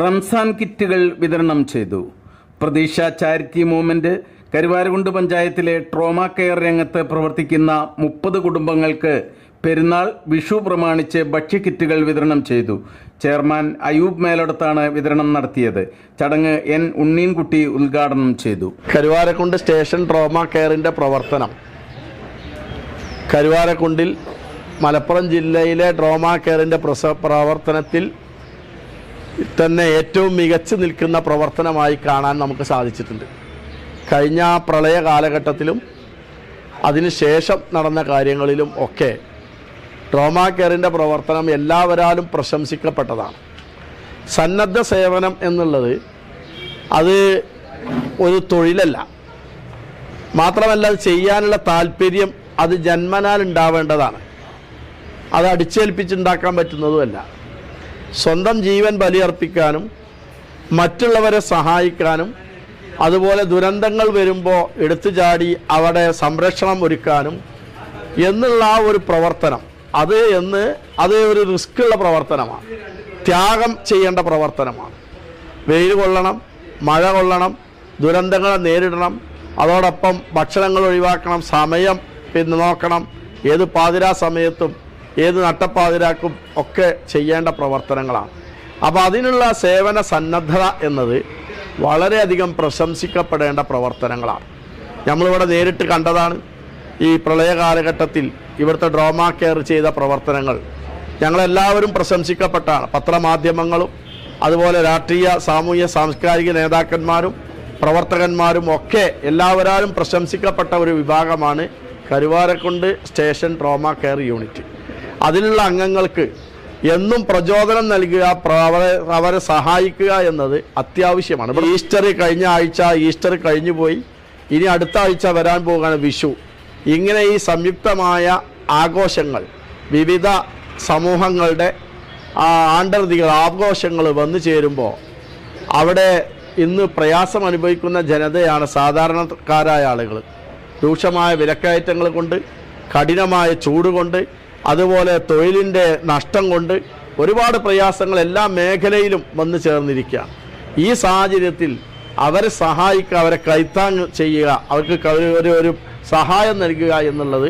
റംസാൻ കിറ്റുകൾ വിതരണം ചെയ്തു. പ്രതീക്ഷ ചാരിറ്റി മൂവ്മെന്റ് കരുവാരകുണ്ട് പഞ്ചായത്തിലെ ട്രോമ കെയർ രംഗത്ത് പ്രവർത്തിക്കുന്ന 30 കുടുംബങ്ങൾക്ക് പെരുന്നാൾ വിഷു പ്രമാണിച്ച് ഭക്ഷ്യക്കിറ്റുകൾ വിതരണം ചെയ്തു. ചെയർമാൻ അയൂബ് മേലടത്താണ് വിതരണം നടത്തിയത്. ചടങ്ങ് എൻ ഉണ്ണീൻകുട്ടി ഉദ്ഘാടനം ചെയ്തു. കരുവാരക്കുണ്ട് സ്റ്റേഷൻ ട്രോമ കെയറിൻ്റെ പ്രവർത്തനം കരുവാരക്കുണ്ടിൽ മലപ്പുറം ജില്ലയിലെ ട്രോമ കെയറിൻ്റെ പ്രവർത്തനത്തിൽ തന്നെ ഏറ്റവും മികച്ചു നിൽക്കുന്ന പ്രവർത്തനമായി കാണാൻ നമുക്ക് സാധിച്ചിട്ടുണ്ട്. കഴിഞ്ഞ പ്രളയ കാലഘട്ടത്തിലും അതിനുശേഷം നടന്ന കാര്യങ്ങളിലും ഒക്കെ ട്രോമ കെയറിൻ്റെ പ്രവർത്തനം എല്ലാവരാലും പ്രശംസിക്കപ്പെട്ടതാണ്. സന്നദ്ധ സേവനം എന്നുള്ളത് അത് ഒരു തൊഴിലല്ല, മാത്രമല്ല അത് ചെയ്യാനുള്ള താല്പര്യം അത് ജന്മനാൽ ഉണ്ടാവേണ്ടതാണ്. അത് അടിച്ചേൽപ്പിച്ചുണ്ടാക്കാൻ പറ്റുന്നതുമല്ല. സ്വന്തം ജീവൻ ബലിയർപ്പിക്കാനും മറ്റുള്ളവരെ സഹായിക്കാനും അതുപോലെ ദുരന്തങ്ങൾ വരുമ്പോൾ എടുത്തു ചാടി അവിടെ സംരക്ഷണം ഒരുക്കാനും എന്നുള്ള ആ ഒരു പ്രവർത്തനം അത് ഒരു റിസ്ക്കുള്ള പ്രവർത്തനമാണ്, ത്യാഗം ചെയ്യേണ്ട പ്രവർത്തനമാണ്. വെയിൽ കൊള്ളണം, മഴ കൊള്ളണം, ദുരന്തങ്ങളെ നേരിടണം, അതോടൊപ്പം ഭക്ഷണങ്ങൾ ഒഴിവാക്കണം, സമയം നോക്കണം, ഏത് പാതിരാ സമയത്തും ഏത് നട്ടപ്പാതിരാക്കും ഒക്കെ ചെയ്യേണ്ട പ്രവർത്തനങ്ങളാണ്. അപ്പോൾ അതിനുള്ള സേവന സന്നദ്ധത എന്നത് വളരെയധികം പ്രശംസിക്കപ്പെടേണ്ട പ്രവർത്തനങ്ങളാണ്. നമ്മളിവിടെ നേരിട്ട് കണ്ടതാണ്. ഈ പ്രളയ കാലഘട്ടത്തിൽ ഇവിടുത്തെ ട്രോമ കെയർ ചെയ്ത പ്രവർത്തനങ്ങൾ ഞങ്ങളെല്ലാവരും പ്രശംസിക്കപ്പെട്ടാണ്. പത്രമാധ്യമങ്ങളും അതുപോലെ രാഷ്ട്രീയ സാമൂഹ്യ സാംസ്കാരിക നേതാക്കന്മാരും പ്രവർത്തകന്മാരും ഒക്കെ എല്ലാവരും പ്രശംസിക്കപ്പെട്ട ഒരു വിഭാഗമാണ് Karuvarakundu station trauma care unit. അതിലുള്ള അംഗങ്ങൾക്ക് എന്നും പ്രചോദനം നൽകുക, അവരെ സഹായിക്കുക എന്നത് അത്യാവശ്യമാണ്. കഴിഞ്ഞ ആഴ്ച ഈസ്റ്റർ കഴിഞ്ഞു പോയി, ഇനി അടുത്ത ആഴ്ച വരാൻ പോകുകയാണ് വിഷു. ഇങ്ങനെ ഈ സംയുക്തമായ ആഘോഷങ്ങൾ, വിവിധ സമൂഹങ്ങളുടെ ആണ്ടർതികൾ ആഘോഷങ്ങൾ വന്നു ചേരുമ്പോൾ അവിടെ ഇന്ന് പ്രയാസം അനുഭവിക്കുന്ന ജനതയാണ് സാധാരണക്കാരായ ആളുകൾ. രൂക്ഷമായ വിലക്കയറ്റങ്ങൾ കൊണ്ട്, കഠിനമായ ചൂട് കൊണ്ട്, അതുപോലെ തൊഴിലിൻ്റെ നഷ്ടം കൊണ്ട് ഒരുപാട് പ്രയാസങ്ങൾ എല്ലാ മേഖലയിലും വന്നു ചേർന്നിരിക്കുകയാണ്. ഈ സാഹചര്യത്തിൽ അവരെ സഹായിക്കുക, അവരെ കൈത്താങ് ചെയ്യുക, അവർക്ക് ഒരു സഹായം നൽകുക എന്നുള്ളത്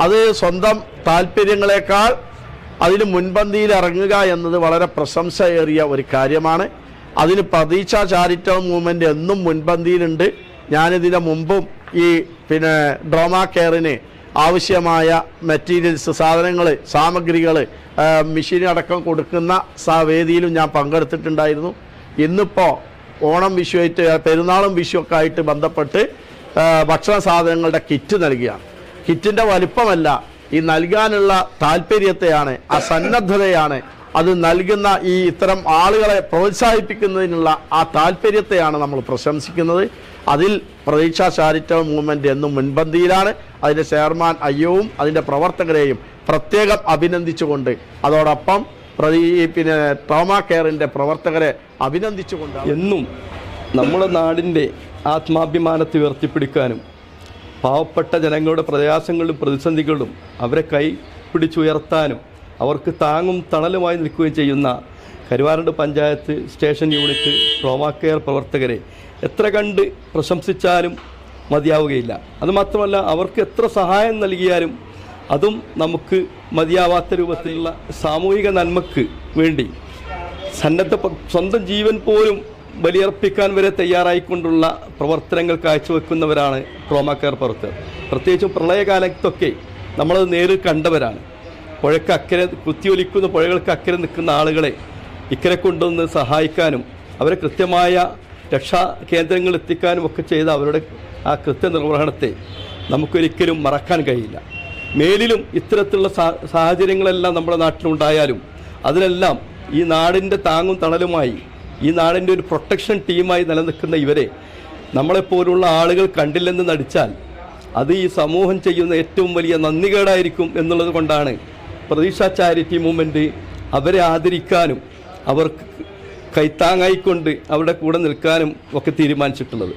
അത് സ്വന്തം താല്പര്യങ്ങളെക്കാൾ അതിന് മുൻപന്തിയിൽ ഇറങ്ങുക എന്നത് വളരെ പ്രശംസയേറിയ ഒരു കാര്യമാണ്. അതിന് പ്രതീക്ഷ ചാരിറ്റബിൾ മൂവ്മെൻറ്റ് എന്നും മുൻപന്തിയിലുണ്ട്. ഞാനിതിന് മുമ്പും ഈ ട്രോമ കെയറിന് ആവശ്യമായ മെറ്റീരിയൽസ്, സാധനങ്ങൾ, സാമഗ്രികൾ, മെഷീൻ അടക്കം കൊടുക്കുന്ന വേദിയിലും ഞാൻ പങ്കെടുത്തിട്ടുണ്ടായിരുന്നു. ഇന്നിപ്പോൾ ഓണം വിഷുവായിട്ട്, പെരുന്നാളും വിഷുവൊക്കെ ആയിട്ട് ബന്ധപ്പെട്ട് ഭക്ഷണ സാധനങ്ങളുടെ കിറ്റ് നൽകുകയാണ്. കിറ്റിൻ്റെ വലിപ്പമല്ല, ഈ നൽകാനുള്ള താല്പര്യത്തെയാണ്, ആ സന്നദ്ധതയാണ്, അത് നൽകുന്ന ഈ ഇത്തരം ആളുകളെ പ്രോത്സാഹിപ്പിക്കുന്നതിനുള്ള ആ താല്പര്യത്തെയാണ് നമ്മൾ പ്രശംസിക്കുന്നത്. അതിൽ പ്രതീക്ഷ ചാരിറ്റബിൾ മൂവ്മെൻറ്റ് എന്നും മുൻപന്തിയിലാണ്. അതിൻ്റെ ചെയർമാൻ അയ്യവും അതിൻ്റെ പ്രവർത്തകരെയും പ്രത്യേകം അഭിനന്ദിച്ചുകൊണ്ട്, അതോടൊപ്പം ട്രോമ കെയറിൻ്റെ പ്രവർത്തകരെ അഭിനന്ദിച്ചുകൊണ്ട് എന്നും നമ്മുടെ നാടിൻ്റെ ആത്മാഭിമാനത്തെ ഉയർത്തിപ്പിടിക്കാനും പാവപ്പെട്ട ജനങ്ങളുടെ പ്രയാസങ്ങളും പ്രതിസന്ധികളും അവരെ കൈ പിടിച്ചുയർത്താനും അവർക്ക് താങ്ങും തണലുമായി നിൽക്കുകയും ചെയ്യുന്ന Karuvarakundu panchayat station unit trauma care പ്രവർത്തകരെ എത്ര കണ്ട് പ്രശംസിച്ചാലും മതിയാവുകയില്ല. അതുമാത്രമല്ല, അവർക്ക് എത്ര സഹായം നൽകിയാലും അതും നമുക്ക് മതിയാവാത്ത രൂപത്തിലുള്ള സാമൂഹിക നന്മയ്ക്ക് വേണ്ടി സ്വന്തം ജീവൻ പോലും ബലിയർപ്പിക്കാൻ വരെ തയ്യാറായിക്കൊണ്ടുള്ള പ്രവർത്തനങ്ങൾ കാഴ്ചവെക്കുന്നവരാണ് ട്രോമ കെയർ പ്രവർത്തകർ. പ്രത്യേകിച്ചും പ്രളയകാലത്തൊക്കെ നമ്മളത് നേരിൽ കണ്ടവരാണ്. പുഴക്കക്കരെ, കുത്തിയൊലിക്കുന്ന പുഴകൾക്ക് അക്കരെ നിൽക്കുന്ന ആളുകളെ ഇക്കരെ കൊണ്ടുവന്ന് സഹായിക്കാനും അവരെ കൃത്യമായ രക്ഷാ കേന്ദ്രങ്ങളിൽ എത്തിക്കാനും ഒക്കെ ചെയ്ത അവരുടെ ആ കൃത്യനിർവഹണത്തെ നമുക്കൊരിക്കലും മറക്കാൻ കഴിയില്ല. മേലിലും ഇത്തരത്തിലുള്ള സാഹചര്യങ്ങളെല്ലാം നമ്മുടെ നാട്ടിലുണ്ടായാലും അതിനെല്ലാം ഈ നാടിൻ്റെ താങ്ങും തണലുമായി, ഈ നാടിൻ്റെ ഒരു പ്രൊട്ടക്ഷൻ ടീമായി നിലനിൽക്കുന്ന ഇവരെ നമ്മളെപ്പോലുള്ള ആളുകൾ കണ്ടില്ലെന്ന് നടിച്ചാൽ അത് ഈ സമൂഹം ചെയ്യുന്ന ഏറ്റവും വലിയ നന്ദികേടായിരിക്കും എന്നുള്ളത് കൊണ്ടാണ് പ്രതീക്ഷ ചാരിറ്റി മൂവ്മെൻറ്റ് അവരെ ആദരിക്കാനും അവർക്ക് കൈത്താങ്ങായിക്കൊണ്ട് അവരുടെ കൂടെ നിൽക്കാനും ഒക്കെ തീരുമാനിച്ചിട്ടുള്ളത്.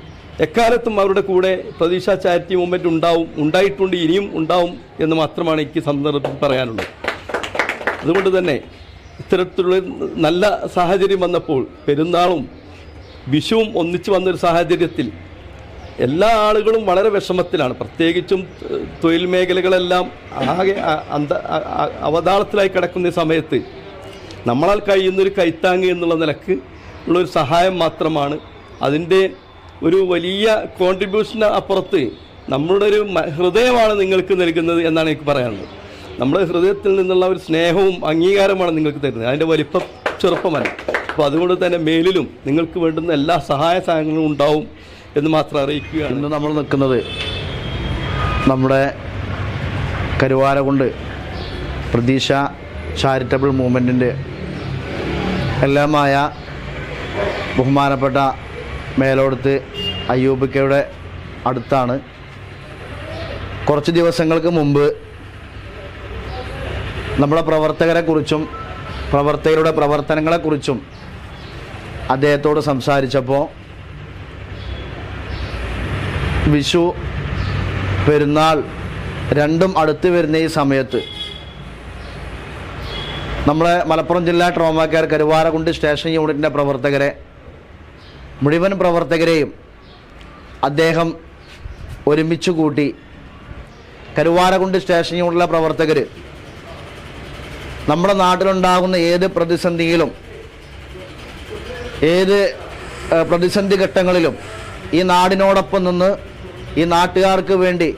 എക്കാലത്തും അവരുടെ കൂടെ പ്രതീക്ഷ ചാരിറ്റി മൂവ്മെൻറ്റ് ഉണ്ടായിട്ടുണ്ട്, ഇനിയും ഉണ്ടാവും എന്ന് മാത്രമാണ് എനിക്ക് സന്ദർഭത്തിൽ പറയാനുള്ളത്. അതുകൊണ്ട് തന്നെ ഇത്തരത്തിലുള്ള നല്ല സാഹചര്യം വന്നപ്പോൾ പെരുന്നാളും വിഷുവും ഒന്നിച്ചു വന്നൊരു സാഹചര്യത്തിൽ എല്ലാ ആളുകളും വളരെ വിഷമത്തിലാണ്. പ്രത്യേകിച്ചും തൊഴിൽ മേഖലകളെല്ലാം ആകെ അവതാളത്തിലായി കിടക്കുന്ന സമയത്ത് നമ്മളാൽ കഴിയുന്നൊരു കൈത്താങ്ങ് എന്നുള്ള നിലക്ക് ഉള്ളൊരു സഹായം മാത്രമാണ്. അതിൻ്റെ ഒരു വലിയ കോൺട്രിബ്യൂഷന് അപ്പുറത്ത് നമ്മളുടെ ഒരു ഹൃദയമാണ് നിങ്ങൾക്ക് നൽകുന്നത് എന്നാണ് എനിക്ക് പറയാനുള്ളത്. നമ്മുടെ ഹൃദയത്തിൽ നിന്നുള്ള ഒരു സ്നേഹവും അംഗീകാരമാണ് നിങ്ങൾക്ക് തരുന്നത്. അതിൻ്റെ വലിപ്പം ചെറുപ്പമല്ല. അപ്പോൾ അതുകൊണ്ട് തന്നെ മേലിലും നിങ്ങൾക്ക് വേണ്ടുന്ന എല്ലാ സഹായ സഹകരണങ്ങളും ഉണ്ടാവും എന്ന് മാത്രം അറിയിക്കുകയാണ്. ഇന്ന് നമ്മൾ നിൽക്കുന്നത് നമ്മുടെ കരുവാരകുണ്ട് പ്രതീക്ഷ ചാരിറ്റബിൾ മൂവ്മെൻറ്റിൻ്റെ എല്ലാമായ ബഹുമാനപ്പെട്ട മേലോടത്ത് അയ്യൂബിക്കയുടെ അടുത്താണ്. കുറച്ച് ദിവസങ്ങൾക്ക് മുമ്പ് നമ്മുടെ പ്രവർത്തകരെക്കുറിച്ചും പ്രവർത്തകരുടെ പ്രവർത്തനങ്ങളെക്കുറിച്ചും അദ്ദേഹത്തോട് സംസാരിച്ചപ്പോൾ വിഷു പെരുന്നാൾ രണ്ടും അടുത്ത് വരുന്ന ഈ സമയത്ത് നമ്മളെ മലപ്പുറം ജില്ലാ ട്രോമാ കെയർ കരുവാരകുണ്ട് സ്റ്റേഷൻ യൂണിറ്റിൻ്റെ പ്രവർത്തകരെ മുഴുവൻ പ്രവർത്തകരെയും അദ്ദേഹം ഒരുമിച്ച് കൂട്ടി കരുവാരകുണ്ട് സ്റ്റേഷൻ യൂണിറ്റിലെ പ്രവർത്തകർ നമ്മുടെ നാട്ടിലുണ്ടാകുന്ന ഏത് പ്രതിസന്ധിയിലും ഏത് പ്രതിസന്ധി ഘട്ടങ്ങളിലും ഈ നാടിനോടൊപ്പം നിന്ന് ഈ നാട്ടുകാർക്ക് വേണ്ടി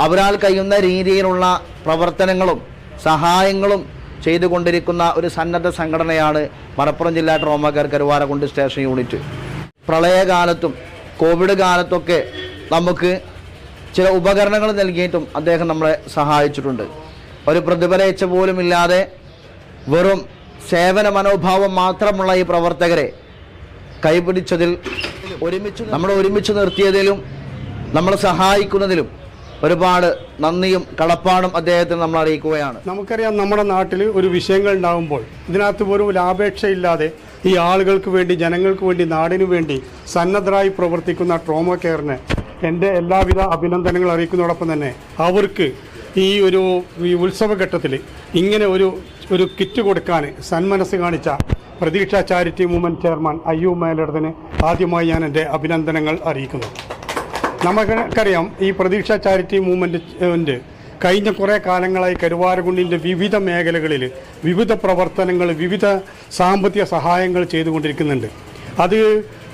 അവരാൽ കഴിയുന്ന രീതിയിലുള്ള പ്രവർത്തനങ്ങളും സഹായങ്ങളും ചെയ്തുകൊണ്ടിരിക്കുന്ന ഒരു സന്നദ്ധ സംഘടനയാണ് മലപ്പുറം ജില്ലാ trauma care Karuvarakundu station unit. പ്രളയകാലത്തും കോവിഡ് കാലത്തൊക്കെ നമുക്ക് ചില ഉപകരണങ്ങൾ നൽകിയിട്ടും അദ്ദേഹം നമ്മളെ സഹായിച്ചിട്ടുണ്ട്. ഒരു പ്രതിഫലേച്ഛ പോലും ഇല്ലാതെ വെറും സേവന മനോഭാവം മാത്രമുള്ള ഈ പ്രവർത്തകരെ കൈപിടിച്ചതിൽ ഒരുമിച്ച് നിർത്തിയതിലും നമ്മളെ സഹായിക്കുന്നതിലും ഒരുപാട് നന്ദിയും കടപ്പാടും അദ്ദേഹത്തിന് നമ്മൾ അറിയിക്കുകയാണ്. നമുക്കറിയാം, നമ്മുടെ നാട്ടിൽ ഒരു വിഷയങ്ങൾ ഉണ്ടാകുമ്പോൾ ഇതിനകത്ത് ഒരു ലാഭേച്ഛയില്ലാതെ ഈ ആളുകൾക്ക് വേണ്ടി, ജനങ്ങൾക്ക് വേണ്ടി, നാടിനു വേണ്ടി സന്നദ്ധരായി പ്രവർത്തിക്കുന്ന ട്രോമാ കെയറിന് എൻ്റെ എല്ലാവിധ അഭിനന്ദനങ്ങൾ അറിയിക്കുന്നതോടൊപ്പം തന്നെ അവർക്ക് ഈ ഉത്സവഘട്ടത്തിൽ ഇങ്ങനെ ഒരു കിറ്റ് കൊടുക്കാൻ സന്മനസ് കാണിച്ച പ്രതീക്ഷ ചാരിറ്റി മൂവ്മെൻറ്റ് ചെയർമാൻ അയ്യൂബ് മേലോടത്തിന് ആദ്യമായി ഞാൻ എൻ്റെ അഭിനന്ദനങ്ങൾ അറിയിക്കുന്നു. നമുക്കറിയാം, ഈ പ്രതീക്ഷ ചാരിറ്റി മൂവ്മെൻറ്റ് കഴിഞ്ഞ കുറേ കാലങ്ങളായി കരുവാരകുണ്ടിൻ്റെ വിവിധ മേഖലകളിൽ വിവിധ പ്രവർത്തനങ്ങൾ, വിവിധ സാമ്പത്തിക സഹായങ്ങൾ ചെയ്തുകൊണ്ടിരിക്കുന്നുണ്ട്. അത്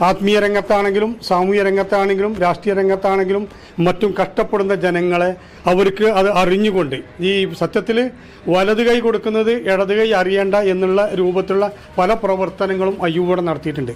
ആത്മീയ രംഗത്താണെങ്കിലും സാമൂഹ്യ രംഗത്താണെങ്കിലും രാഷ്ട്രീയ രംഗത്താണെങ്കിലും മറ്റും കഷ്ടപ്പെടുന്ന ജനങ്ങളെ അവർക്ക് അത് അറിഞ്ഞുകൊണ്ട് ഈ സത്യത്തിൽ വലത് കൈ കൊടുക്കുന്നത് ഇടത് കൈ അറിയേണ്ട എന്നുള്ള രൂപത്തിലുള്ള പല പ്രവർത്തനങ്ങളും അയ്യൂബ് നടത്തിയിട്ടുണ്ട്.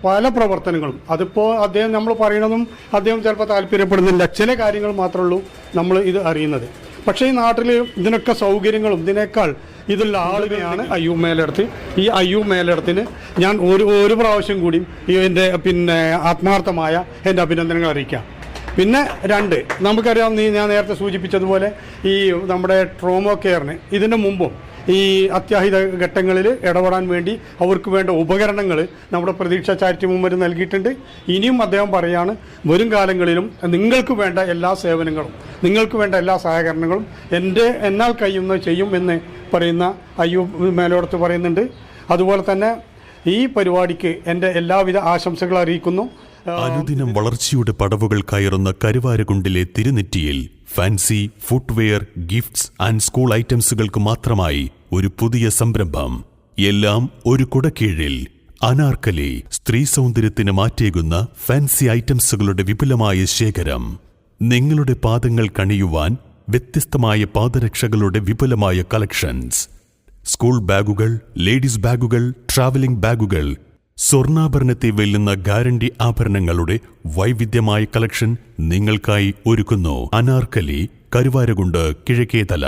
പല പ്രവർത്തനങ്ങളും അതിപ്പോൾ അദ്ദേഹം നമ്മൾ പറയണതും അദ്ദേഹം ചിലപ്പോൾ താല്പര്യപ്പെടുന്നില്ല. ചില കാര്യങ്ങൾ മാത്രമേ ഉള്ളൂ നമ്മൾ ഇത് അറിയുന്നത്. പക്ഷേ ഈ നാട്ടിൽ ഇതിനൊക്കെ സൗകര്യങ്ങളും ഇതിനേക്കാൾ ഇതുള്ള ആളുകളെയാണ് അയ്യൂബ് മേലോടത്ത്. ഈ അയ്യൂബ് മേലോടത്തിന് ഞാൻ ഒരു പ്രാവശ്യം കൂടി എൻ്റെ ആത്മാർത്ഥമായ എൻ്റെ അഭിനന്ദനങ്ങൾ അറിയിക്കാം. പിന്നെ നമുക്കറിയാം, ഞാൻ നേരത്തെ സൂചിപ്പിച്ചതുപോലെ ഈ നമ്മുടെ ട്രോമാ കെയറിന് ഇതിന് മുമ്പും ഈ അത്യാഹിത ഘട്ടങ്ങളിൽ ഇടപെടാൻ വേണ്ടി അവർക്ക് വേണ്ട ഉപകരണങ്ങൾ നമ്മുടെ പ്രതീക്ഷ ചാരിറ്റി മൂവ്മെൻറ്റ് നൽകിയിട്ടുണ്ട്. ഇനിയും അദ്ദേഹം പറയാണ്, വരും കാലങ്ങളിലും നിങ്ങൾക്ക് വേണ്ട എല്ലാ സേവനങ്ങളും, നിങ്ങൾക്ക് വേണ്ട എല്ലാ സഹകരണങ്ങളും എന്നാൽ കഴിയുന്നത് ചെയ്യും എന്ന് പറയുന്ന അയ്യൂബ് മേലോടത്ത് പറയുന്നുണ്ട്. അതുപോലെ തന്നെ ഈ പരിപാടിക്ക് എൻ്റെ എല്ലാവിധ ആശംസകൾ അറിയിക്കുന്നു. അനുദിനം വളർച്ചയുടെ പടവുകൾ കയറുന്ന കരുവാരകുണ്ടിലെ തിരുനെറ്റിയിൽ fancy footwear, gifts and school ഐറ്റംസുകൾക്ക് മാത്രമായി ഒരു പുതിയ സംരംഭം. എല്ലാം ഒരു കുടക്കീഴിൽ. അനാർക്കലി, സ്ത്രീ സൗന്ദര്യത്തിന് മാറ്റേകുന്ന ഫാൻസി ഐറ്റംസുകളുടെ വിപുലമായ ശേഖരം. നിങ്ങളുടെ പാദങ്ങൾ കണിയുവാൻ വ്യത്യസ്തമായ പാദരക്ഷകളുടെ വിപുലമായ കളക്ഷൻസ്. സ്കൂൾ ബാഗുകൾ, ലേഡീസ് ബാഗുകൾ, ട്രാവലിംഗ് ബാഗുകൾ, സ്വർണ്ണാഭരണത്തെ വെല്ലുന്ന ഗ്യാരണ്ടി ആഭരണങ്ങളുടെ വൈവിധ്യമായ കളക്ഷൻ നിങ്ങൾക്കായി ഒരുക്കുന്നു അനാർക്കലി, കരുവാരകുണ്ട്, കിഴക്കേതല.